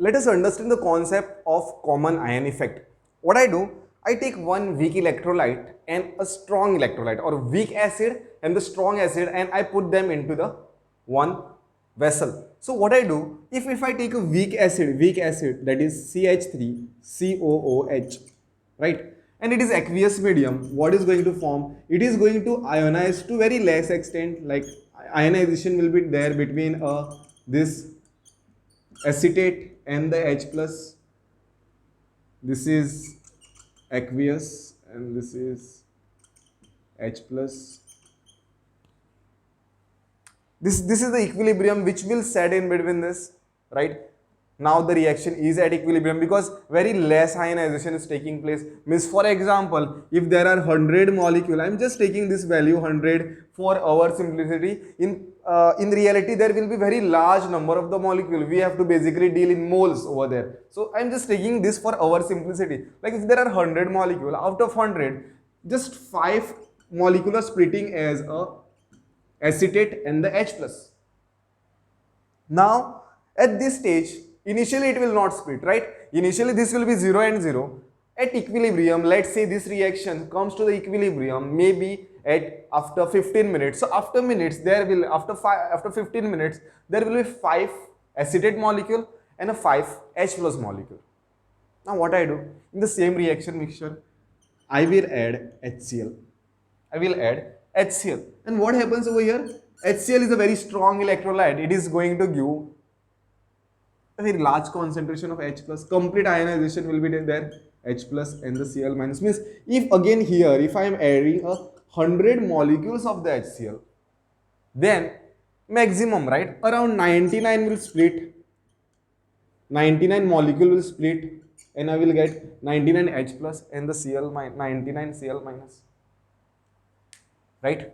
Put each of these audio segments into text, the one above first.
let us understand the concept of common ion effect. What I do, I take one weak electrolyte and a strong electrolyte, or weak acid and the strong acid, and I put them into the one vessel. So what I do, if I take a weak acid that is CH3COOH, right, and it is aqueous medium, what is going to form? It is going to ionize to very less extent, like ionization will be there between this acetate and the H plus. This is aqueous and this is H plus. This is the equilibrium which will set in between this, right? Now the reaction is at equilibrium because very less ionization is taking place. Means, for example, if there are 100 molecule, I'm just taking this value 100 for our simplicity. In reality, there will be very large number of the molecule. We have to basically deal in moles over there. So I'm just taking this for our simplicity. Like if there are 100 molecule, out of 100, just 5 molecule are splitting as a acetate and the H plus. Now at this stage, initially it will not split, right? Initially this will be 0 and 0. At equilibrium, let's say this reaction comes to the equilibrium maybe at after 15 minutes. So after minutes there will, after 15 minutes there will be 5 acetate molecule and a 5 H plus molecule. Now what I do, in the same reaction mixture, I will add HCl. I will add HCl. And what happens over here? HCl is a very strong electrolyte. It is going to give a very large concentration of H plus. Complete ionization will be there. H plus and the Cl minus. Means if again here, if I am adding 100 molecules of the HCl, then maximum, right? Around 99 will split. 99 molecule will split and I will get 99 H plus and the Cl 99 Cl minus. Right?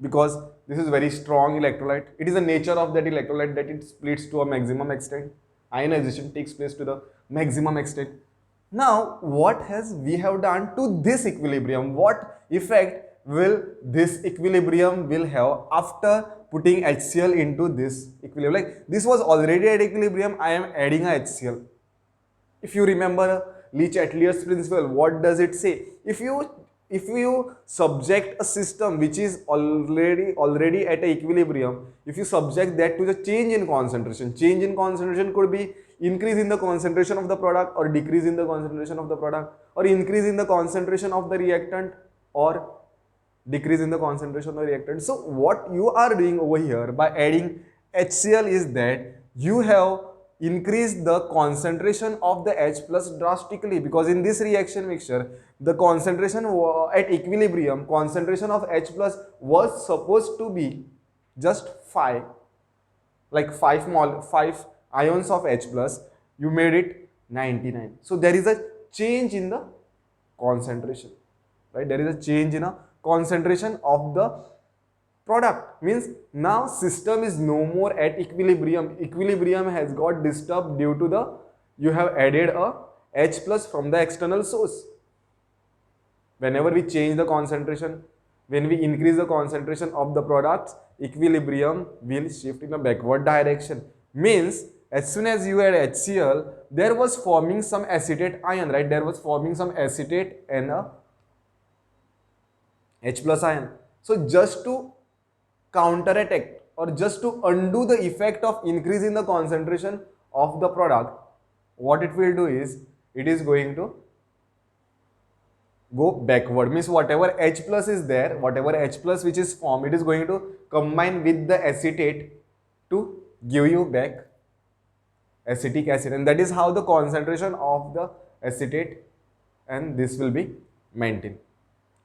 Because this is very strong electrolyte. It is the nature of that electrolyte that it splits to a maximum extent. Ionization takes place to the maximum extent. Now, what has we have done to this equilibrium? What effect will this equilibrium will have after putting HCl into this equilibrium? Like this was already at equilibrium, I am adding a HCl. If you remember Le-Chatelier's principle, what does it say? If you subject a system which is already at a equilibrium, if you subject that to the change in concentration could be increase in the concentration of the product or decrease in the concentration of the product, or increase in the concentration of the reactant or decrease in the concentration of the reactant. So what you are doing over here by adding HCl is that you have increased the concentration of the H plus drastically, because in this reaction mixture the concentration at equilibrium, concentration of H plus was supposed to be just 5, like 5 ions of H plus, you made it 99. So there is a change in the concentration, right? There is a change in a concentration of the product. Means now system is no more at equilibrium. Equilibrium has got disturbed due to the, you have added a H plus from the external source. Whenever we change the concentration, when we increase the concentration of the products, equilibrium will shift in a backward direction. Means as soon as you add HCl, there was forming some acetate ion, right? There was forming some acetate and a H plus ion. So just to counterattack or just to undo the effect of increase in the concentration of the product, what it will do is, it is going to go backward. Means whatever H plus is there, whatever H plus which is formed, it is going to combine with the acetate to give you back acetic acid, and that is how the concentration of the acetate and this will be maintained.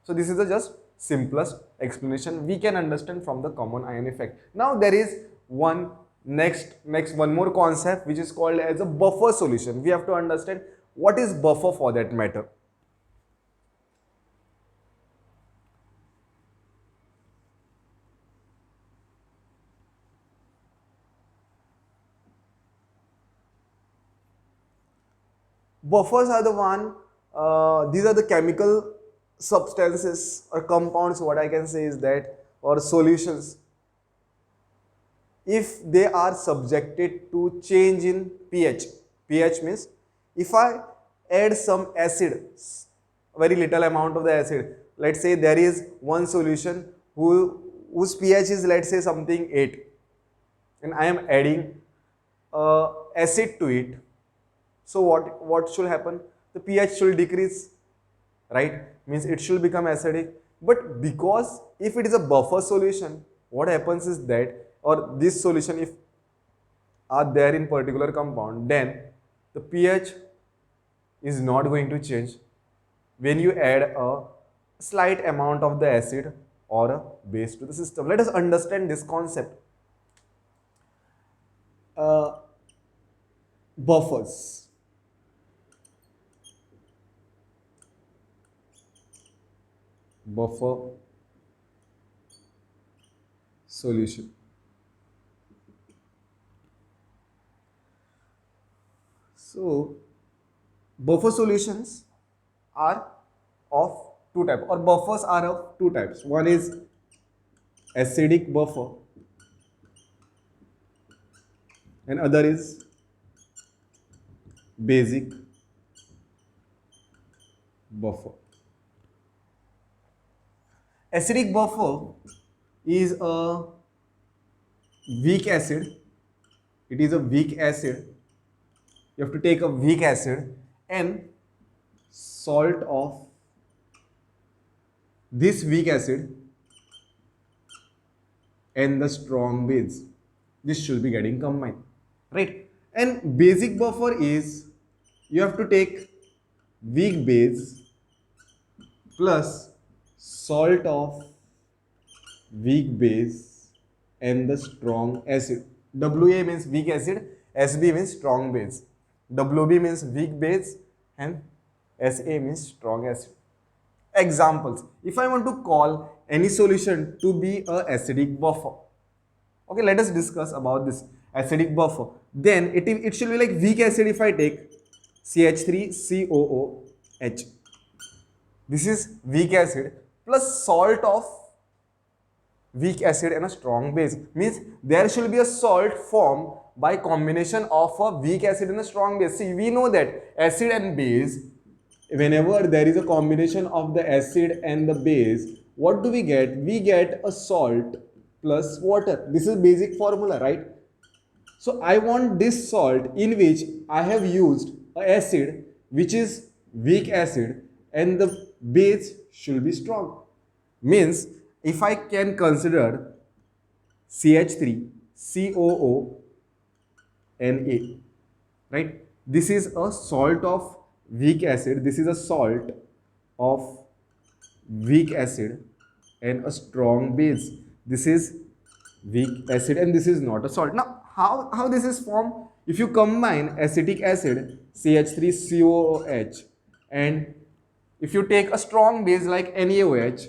So this is the just simplest explanation we can understand from the common ion effect. Now there is one one more concept which is called as a buffer solution. We have to understand what is buffer for that matter. Buffers are the one, these are the chemical substances or compounds, what I can say is that, or solutions if they are subjected to change in pH. pH means if I add some acid, very little amount of the acid, let's say there is one solution whose pH is, let's say, something 8, and I am adding acid to it. So what should happen? The pH should decrease, right? Means it should become acidic. But because if it is a buffer solution, what happens is that, or this solution if are there in particular compound, then the pH is not going to change when you add a slight amount of the acid or a base to the system. Let us understand this concept. Buffers. Buffer solution. So buffer solutions are of two types, or buffers are of two types. One is acidic buffer and other is basic buffer. Acidic buffer is a weak acid. It is a weak acid. You have to take a weak acid and salt of this weak acid and the strong base. This should be getting combined, right? And basic buffer is you have to take weak base plus salt of weak base and the strong acid. WA means weak acid, SB means strong base. WB means weak base and SA means strong acid. Examples. If I want to call any solution to be a acidic buffer, okay, let us discuss about this acidic buffer. Then it should be like weak acid. If I take CH3COOH, this is weak acid plus salt of weak acid and a strong base. Means there should be a salt formed by combination of a weak acid and a strong base. See, we know that acid and base, whenever there is a combination of the acid and the base, what do we get? We get a salt plus water. This is basic formula, right? So I want this salt in which I have used a acid which is weak acid and the base should be strong. Means if I can consider CH3COONA, right? This is a salt of weak acid. This is a salt of weak acid and a strong base. This is weak acid and this is not a salt. Now how this is formed? If you combine acetic acid CH3COOH and if you take a strong base like NaOH,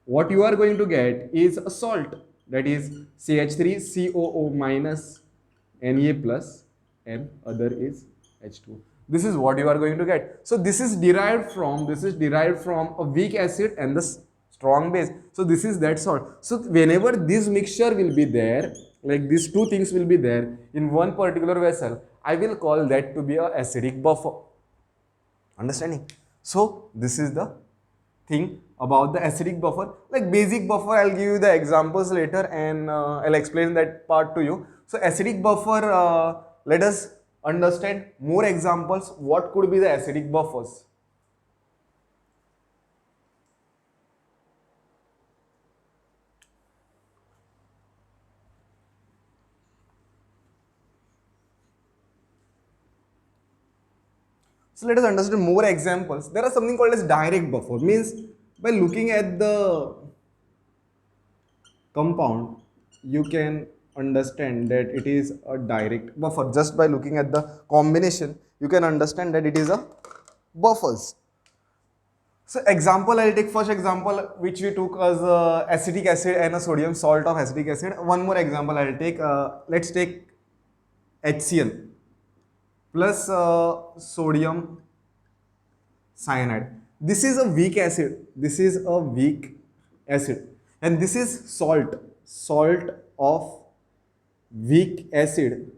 what you are going to get is a salt, that is CH3COO minus Na plus and other is H2. This is what you are going to get. So this is derived from a weak acid and the strong base. So this is that salt. So whenever this mixture will be there, like these two things will be there in one particular vessel, I will call that to be a acidic buffer. Understanding? So this is the thing about the acidic buffer. Like basic buffer, I'll give you the examples later and I'll explain that part to you. So acidic buffer, let us understand more examples. What could be the acidic buffers? So let us understand more examples. There are something called as direct buffer. Means by looking at the compound, you can understand that it is a direct buffer. Just by looking at the combination, you can understand that it is a buffers. So example, I'll take first example which we took as acetic acid and a sodium salt of acetic acid. One more example I'll take. Let's take HCl plus sodium cyanide. This is a weak acid. This is a weak acid. And this is salt. salt of weak acid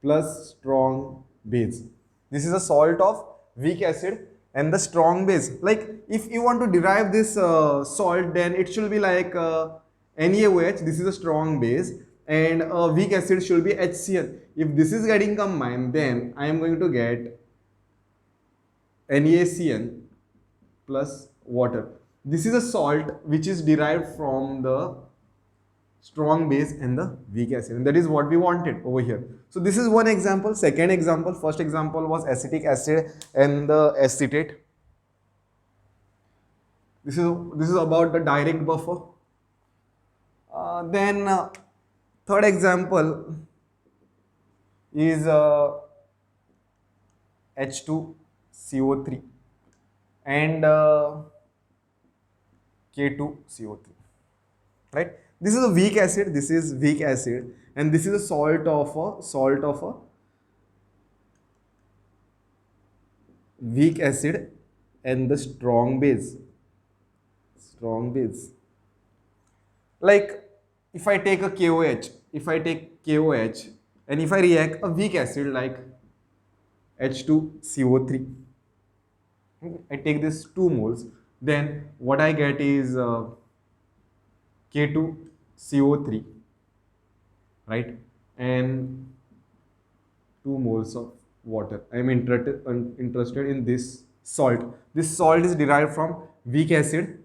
plus strong base. This is a salt of weak acid and the strong base. Like if you want to derive this salt, then it should be like NaOH. This is a strong base, and weak acid should be HCl. If this is getting combined, then I am going to get NaCN plus water. This is a salt which is derived from the strong base and the weak acid, and that is what we wanted over here. So this is one example. Second example, first example was acetic acid and the acetate. This is about the direct buffer. Then third example is H2CO3 and K2CO3, right? This is a weak acid, this is weak acid, and this is a salt of a weak acid and the strong base. Like if I take a KOH, and if I react a weak acid like H2CO3, I take this 2 moles, then what I get is K2CO3, right, and 2 moles of water. I am interested in this salt. This salt is derived from weak acid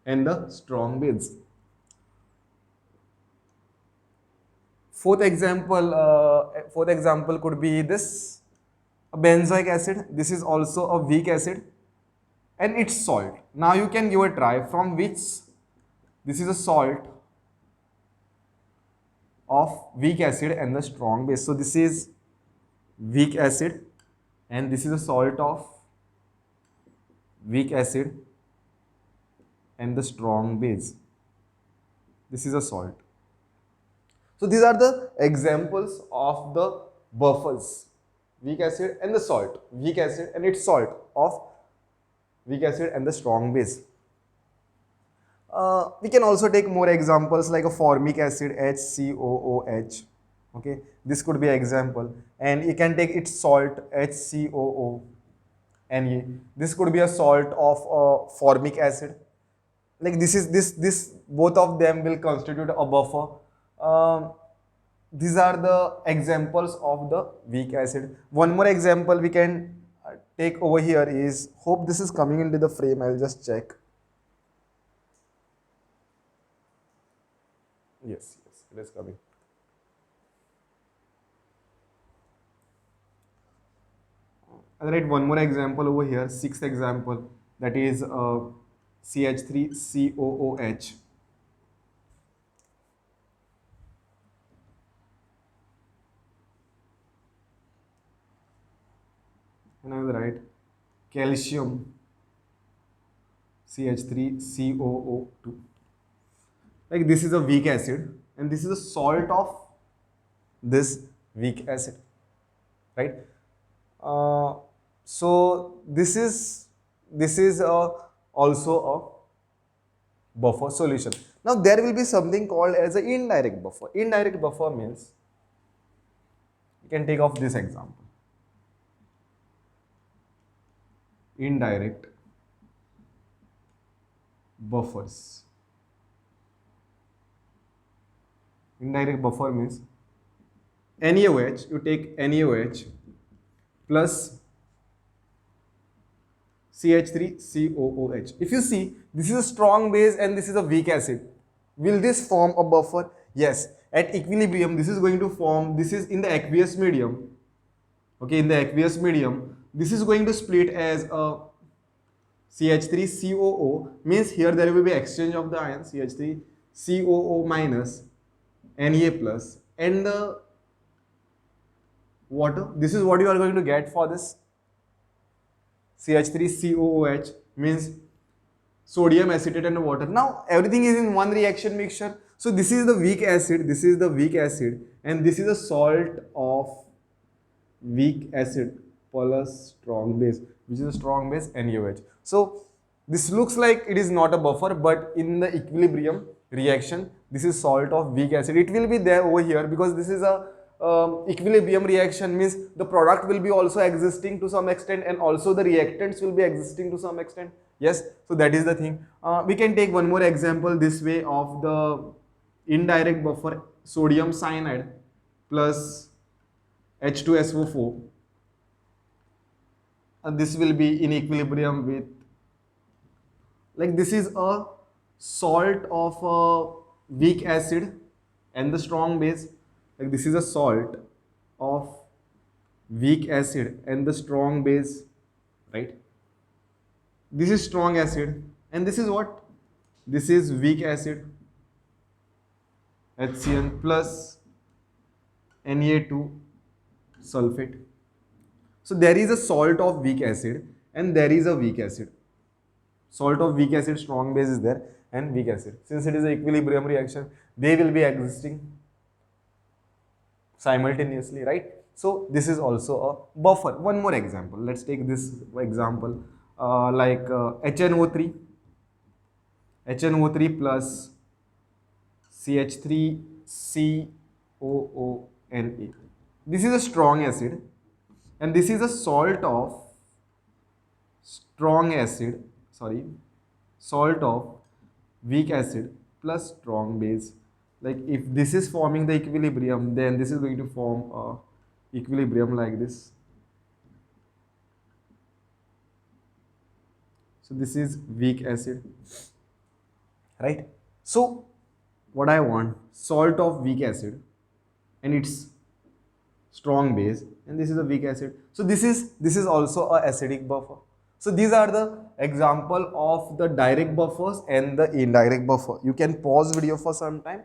and the strong base. Fourth example could be this benzoic acid. This is also a weak acid and it's salt. Now you can give a try from which this is a salt of weak acid and the strong base. So this is weak acid and this is a salt of weak acid and the strong base. This is a salt. So these are the examples of the buffers: weak acid and the salt, weak acid and its salt of weak acid and the strong base. We can also take more examples like a formic acid, HCOOH. Okay, this could be an example, and you can take its salt, HCOO-Na. This could be a salt of formic acid. Like this both of them will constitute a buffer. These are the examples of the weak acid. One more example we can take over here is, hope this is coming into the frame, I'll just check. Yes, it is coming. I'll write one more example over here, sixth example, that is CH3COOH. And I will write calcium CH3COO2. Like this is a weak acid and this is a salt of this weak acid, right? So this is also a buffer solution. Now there will be something called as an indirect buffer. Indirect buffer means, you can take off this example. Indirect buffers. Indirect buffer means NaOH, you take NaOH plus CH3COOH. If you see, this is a strong base and this is a weak acid. Will this form a buffer? Yes. At equilibrium, this is going to form, this is in the aqueous medium. Okay, in the aqueous medium, this is going to split as a CH3COO, means here there will be exchange of the ion, CH3COO minus Na plus, and the water. This is what you are going to get for this CH3COOH, means sodium acetate and water. Now everything is in one reaction mixture. So this is the weak acid, this is the weak acid, and this is a salt of weak acid plus strong base, which is a strong base NaOH. So this looks like it is not a buffer, but in the equilibrium reaction. This is salt of weak acid. It will be there over here because this is a equilibrium reaction, means the product will be also existing to some extent and also the reactants will be existing to some extent. Yes, so that is the thing. We can take one more example this way of the indirect buffer, sodium cyanide plus H2SO4, and this will be in equilibrium with, like, this is a salt of a weak acid and the strong base. Like, this is a salt of weak acid and the strong base, right? This is strong acid and this is what? This is weak acid, HCN plus Na2 sulfate. So there is a salt of weak acid and there is a weak acid. Salt of weak acid, strong base is there, and weak acid. Since it is an equilibrium reaction, they will be existing simultaneously, right? So this is also a buffer. One more example. Let's take this example, HNO3, HNO3 plus CH3COONA. This is a strong acid and this is a salt of salt of weak acid plus strong base. Like, if this is forming the equilibrium, then this is going to form a equilibrium like this. So this is weak acid, right? So what I want, salt of weak acid and its strong base, and this is a weak acid. So this is also a acidic buffer. So these are the example of the direct buffers and the indirect buffer. You can pause video for some time.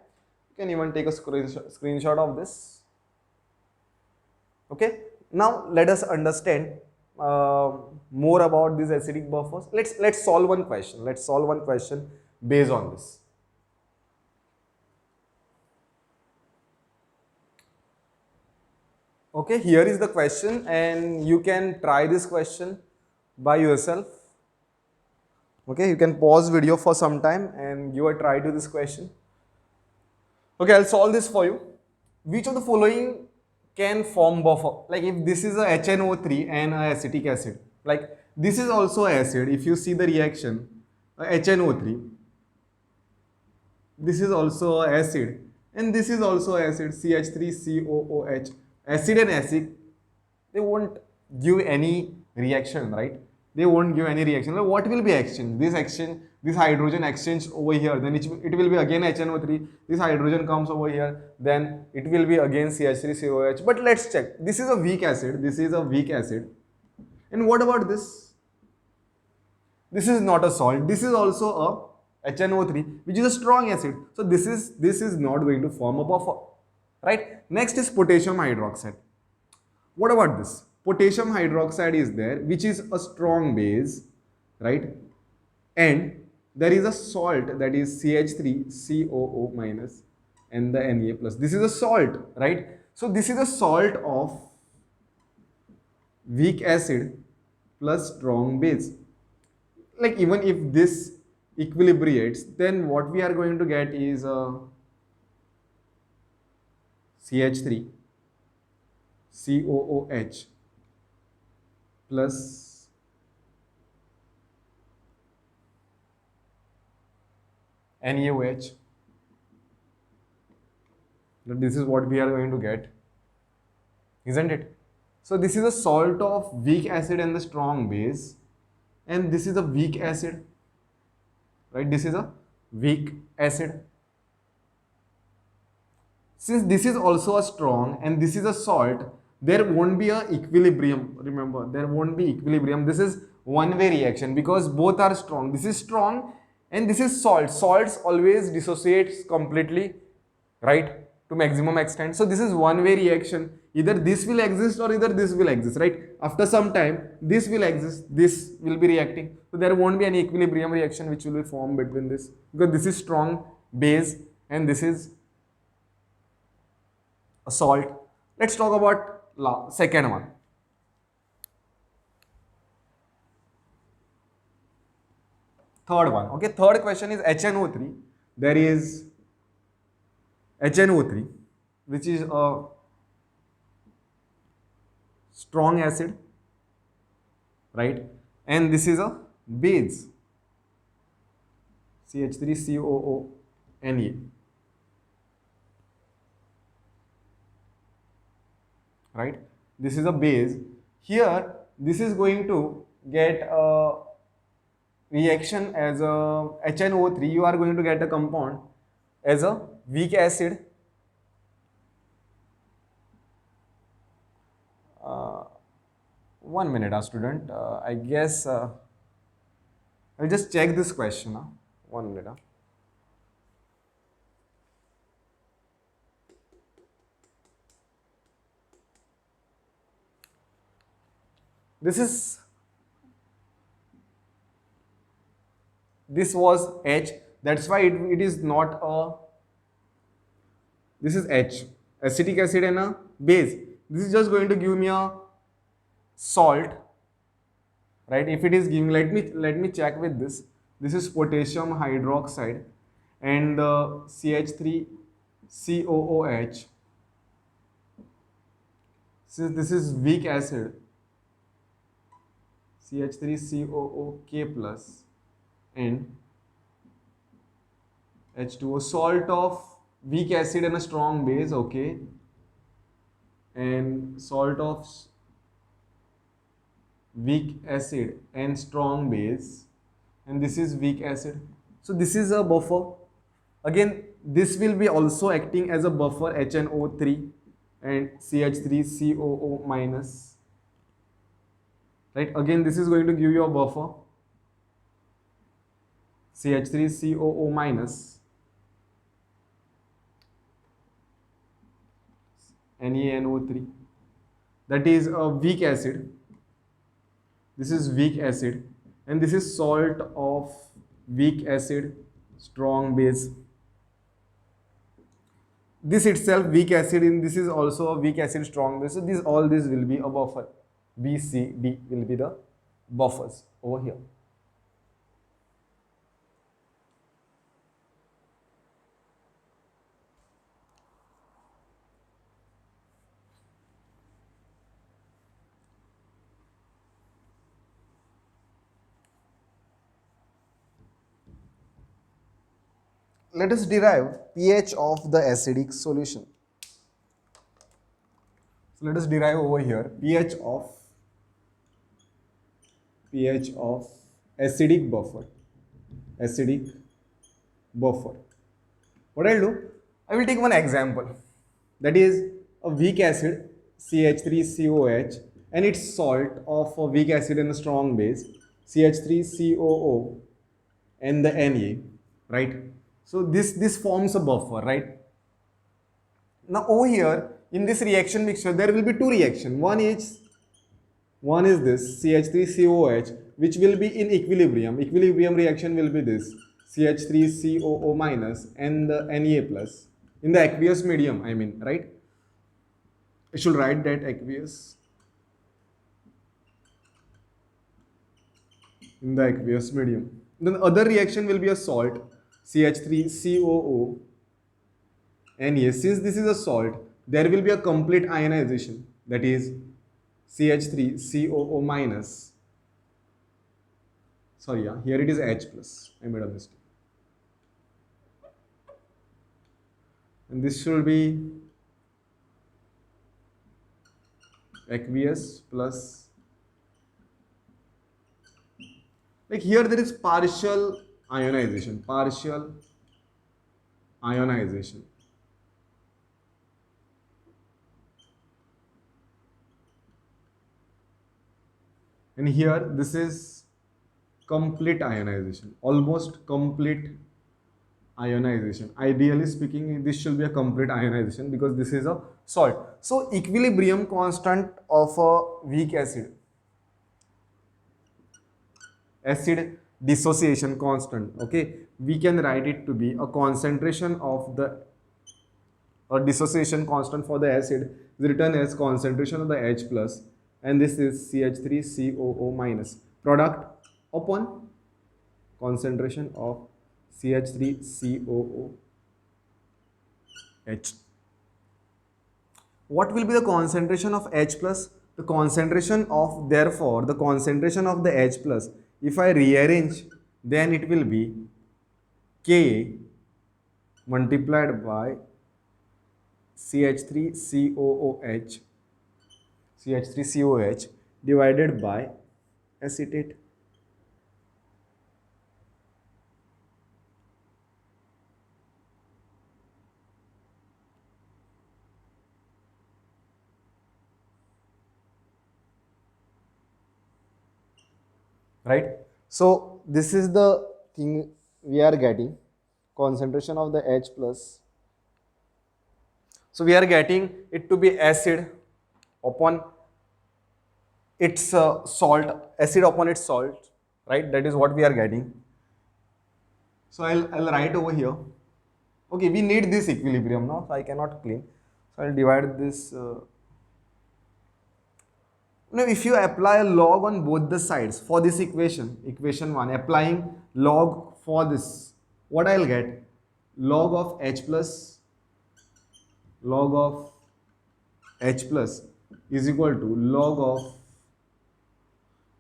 You can even take a screenshot of this. Okay. Now let us understand more about these acidic buffers. Let's solve one question. Let's solve one question based on this. Okay, here is the question and you can try this question by yourself. Okay, you can pause video for some time and give a try to this question. Okay, I'll solve this for you. Which of the following can form buffer? Like, if this is a HNO3 and a acetic acid, like this is also acid. If you see the reaction, HNO3, this is also acid and this is also acid, CH3COOH. Acid and acid, they won't give any reaction, right? They won't give any reaction. Like, what will be exchange? This hydrogen exchange over here, then it will be again HNO3. This hydrogen comes over here, then it will be again CH3COOH. But let's check. This is a weak acid. This is a weak acid. And what about this? This is not a salt. This is also a HNO3, which is a strong acid. So this is not going to form a buffer, right? Next is potassium hydroxide. What about this? Potassium hydroxide is there, which is a strong base, right? And there is a salt, that is CH3COO minus and the Na plus. This is a salt, right? So this is a salt of weak acid plus strong base. Like, even if this equilibrates, then what we are going to get is CH3 COOH plus NaOH. This is what we are going to get, isn't it? So this is a salt of weak acid and the strong base, and this is a weak acid, right? This is a weak acid. Since this is also a strong and this is a salt, there won't be a equilibrium. Remember, there won't be equilibrium. This is one-way reaction because both are strong. This is strong and this is salt. Salts always dissociates completely, right, to maximum extent. So this is one-way reaction. Either this will exist or either this will exist, right? After some time, this will exist, this will be reacting. So there won't be any equilibrium reaction which will be formed between this, because this is strong base and this is a salt. Let's talk about second one. Third one. Okay, third question is HNO3. there is HNO3, which is a strong acid, right? And this is a base, CH3COO Na, right? This is a base. Here, this is going to get a reaction as a HNO3. You are going to get a compound as a weak acid. Uh, 1 minute, student. I guess I'll just check this question. 1 minute. This was H. That's why it is not a. This is H, acetic acid and a base. This is just going to give me a salt, right? If it is giving, let me check with this. This is potassium hydroxide and CH3COOH. Since this is weak acid, CH3COOK plus and H2O, salt of weak acid and a strong base, okay, and salt of weak acid and strong base, and this is weak acid. So this is a buffer. Again, this will be also acting as a buffer, HNO3 and CH3COO minus, right? Again, this is going to give you a buffer, CH3COO minus, NaNO3. That is a weak acid. This is weak acid, and this is salt of weak acid, strong base. This itself weak acid, and this is also a weak acid, strong base. So all this will be a buffer. B, C, D will be the buffers over here. Let us derive pH of the acidic solution. So let us derive over here pH of acidic buffer. What I'll do, I will take one example. That is a weak acid, CH3COH, and its salt of a weak acid and a strong base, CH3COO, and the Na, right? So this forms a buffer, right? Now over here in this reaction mixture there will be two reactions. One is this CH3COH, which will be in equilibrium. Equilibrium reaction will be this CH3COO minus and the Na plus in the aqueous medium, I mean, right? I should write that aqueous, in the aqueous medium. Then the other reaction will be a salt, CH3COO. And yes, since this is a salt, there will be a complete ionization, that is CH3COO minus. Sorry, yeah, here it is H plus. I made a mistake. And this should be aqueous plus. Like here there is partial ionization. And here this is complete ionization, almost complete ionization. Ideally speaking, this should be a complete ionization because this is a salt. So equilibrium constant of a weak acid dissociation constant, okay, we can write it to be a concentration of the dissociation constant for the acid is written as concentration of the H plus, and this is CH3COO minus product upon concentration of CH3COOH. What will be the concentration of H plus? The concentration of, therefore, the concentration of the H plus, if I rearrange, then it will be Ka multiplied by CH3COOH, CH3COOH divided by acetate. Right? So this is the thing we are getting, concentration of the H plus. So we are getting it to be acid upon its salt, acid upon its salt, right? That is what we are getting. So I'll write over here. Okay, we need this equilibrium now, so I cannot clean. So I'll divide this. Now, if you apply a log on both the sides for this equation, equation 1, applying log for this, what I'll get? Log of H plus, log of H plus is equal to log of,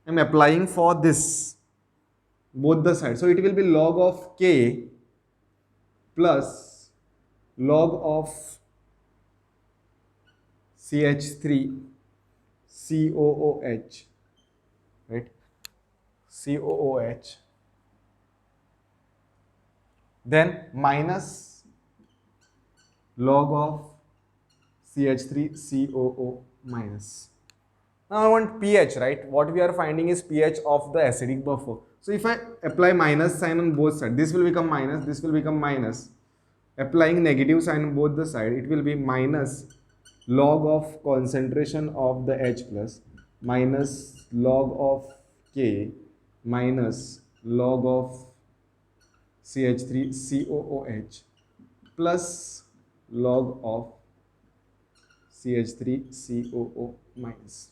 I'm applying for this, both the sides. So it will be log of K plus log of CH3 COOH, right? COOH, then minus log of CH3COO minus. Now I want pH, right? What we are finding is pH of the acidic buffer. So if I apply minus sign on both sides, this will become minus, this will become minus. Applying negative sign on both the side, it will be minus log of concentration of the H plus minus log of K minus log of CH3COOH plus log of CH3COO minus.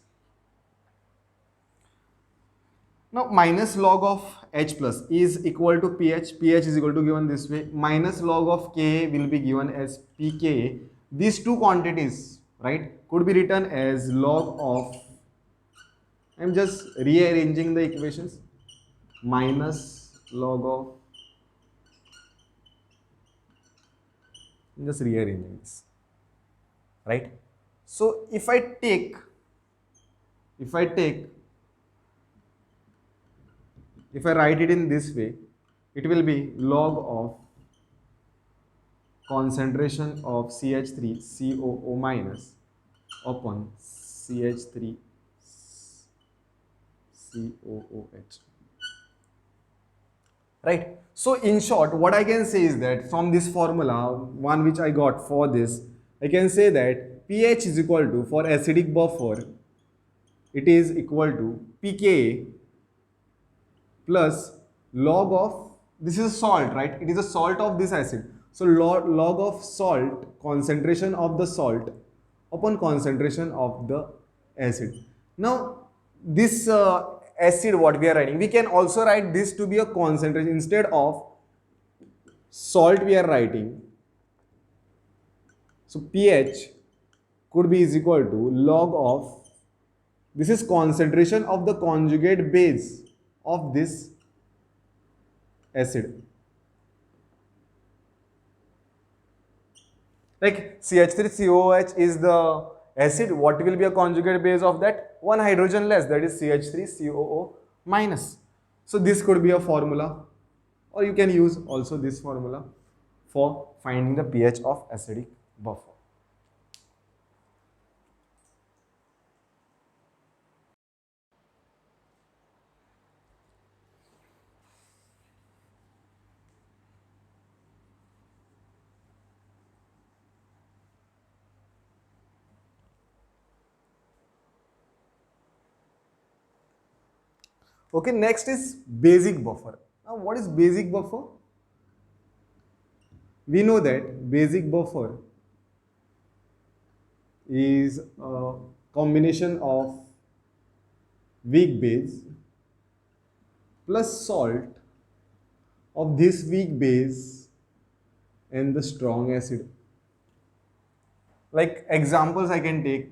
Now minus log of H plus is equal to pH. pH is equal to given this way. Minus log of Ka will be given as pKa. These two quantities, right, could be written as log of, I'm just rearranging the equations, minus log of, I'm just rearranging this, right? So if I take, if I write it in this way, it will be log of concentration of CH3COO minus upon CH3COOH. Right? So in short, what I can say is that from this formula, one which I got for this, I can say that pH is equal to, for acidic buffer, it is equal to pKa plus log of, this is salt, right? It is a salt of this acid. So log of salt, concentration of the salt upon concentration of the acid. Now this acid what we are writing, we can also write this to be a concentration. Instead of salt we are writing, so pH could be is equal to log of, this is concentration of the conjugate base of this acid. Like CH3COOH is the acid, what will be a conjugate base of that? One hydrogen less, that is CH3COO minus. So this could be a formula, or you can use also this formula for finding the pH of acidic buffer. Okay, next is basic buffer. Now what is basic buffer? We know that basic buffer is a combination of weak base plus salt of this weak base and the strong acid. Like examples I can take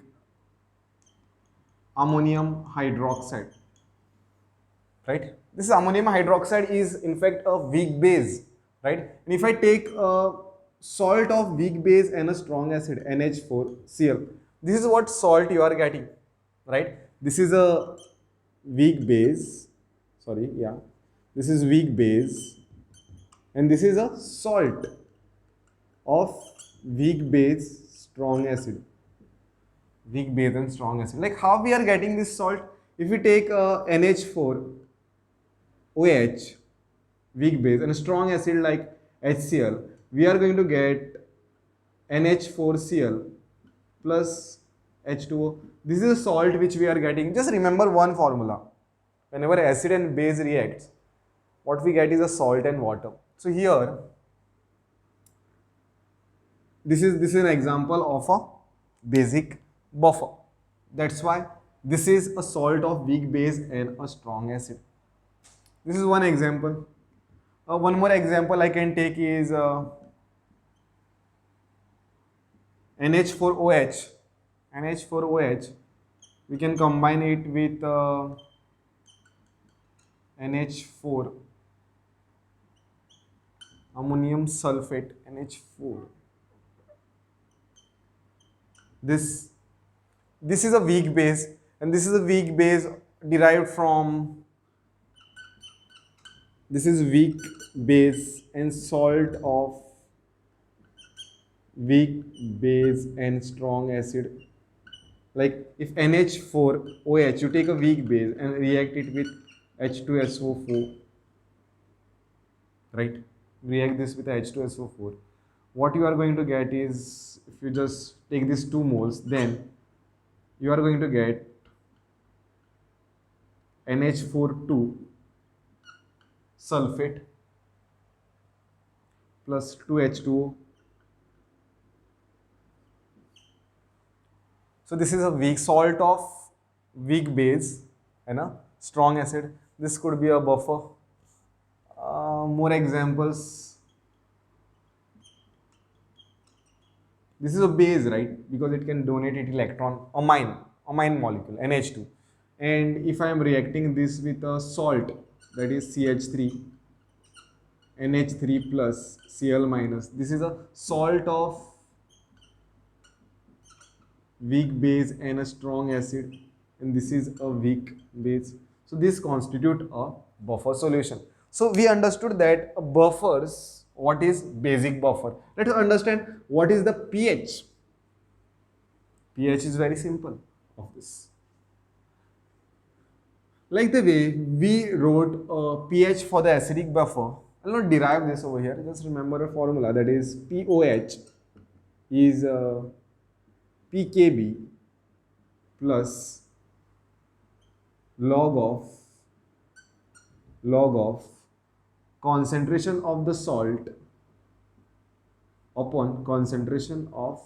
ammonium hydroxide, right? This ammonium hydroxide is in fact a weak base, right? And if I take a salt of weak base and a strong acid, NH4Cl, this is what salt you are getting, right? This is a weak base, sorry, yeah, this is weak base, and this is a salt of weak base, strong acid. Weak base and strong acid. Like how we are getting this salt? If we take NH4 OH, weak base, and a strong acid like HCl, we are going to get NH4Cl plus H2O. This is a salt which we are getting. Just remember one formula. Whenever acid and base reacts, what we get is a salt and water. So here, this is an example of a basic buffer. That's why this is a salt of weak base and a strong acid. This is one example. One more example I can take is NH4OH. NH4OH, we can combine it with NH4, ammonium sulfate, NH4. This is a weak base, and this is a weak base derived from, this is weak base and salt of weak base and strong acid. Like if NH4OH, you take a weak base and react it with H2SO4, right? React this with H2SO4. What you are going to get is, if you just take these 2 moles, then you are going to get NH42 sulfate plus 2H2O. So this is a weak salt of weak base and a strong acid. This could be a buffer. More examples. This is a base, right? Because it can donate its electron, amine molecule, NH2. And if I am reacting this with a salt, that is CH3, NH3 plus, Cl minus. This is a salt of weak base and a strong acid, and this is a weak base. So this constitute a buffer solution. So we understood that buffers, what is basic buffer? Let us understand what is the pH. pH is very simple of this. Like the way we wrote pH for the acidic buffer, I will not derive this over here, just remember a formula, that is POH is pKb plus log of concentration of the salt upon concentration of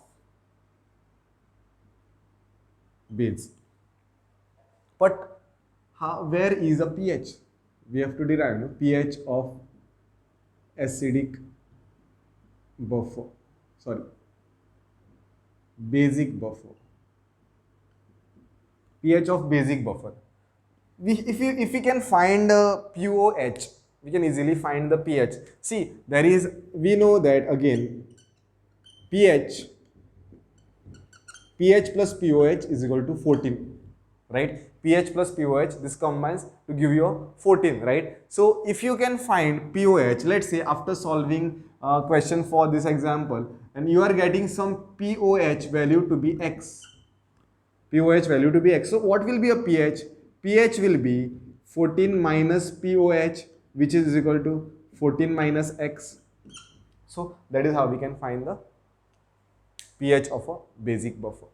base. But where is a pH? We have to derive, no? pH of acidic buffer, sorry, basic buffer. pH of basic buffer. If we can find POH, we can easily find the pH. See, there is, we know that again, pH plus POH is equal to 14, right? pH plus POH, this combines to give you a 14, right? So if you can find POH, let's say after solving a question for this example, and you are getting some POH value to be X. POH value to be X. So what will be a pH? pH will be 14 minus POH, which is equal to 14 minus X. So that is how we can find the pH of a basic buffer.